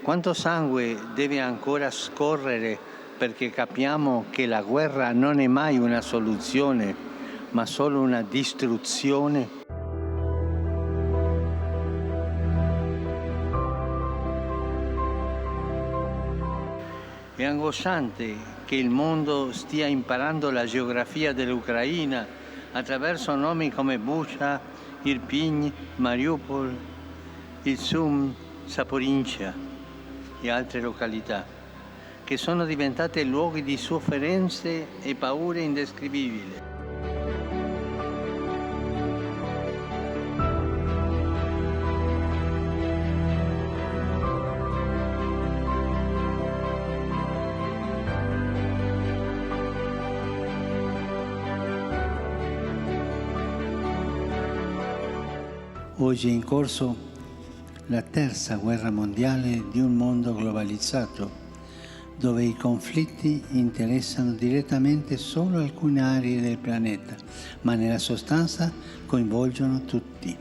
Quanto sangue deve ancora scorrere perché capiamo che la guerra non è mai una soluzione, ma solo una distruzione? È angosciante che il mondo stia imparando la geografia dell'Ucraina attraverso nomi come Bucha, Irpin, Mariupol, Izum, Saporincia e altre località, che sono diventate luoghi di sofferenze e paure indescrivibili. Oggi è in corso la terza guerra mondiale di un mondo globalizzato, dove i conflitti interessano direttamente solo alcune aree del pianeta, ma nella sostanza coinvolgono tutti.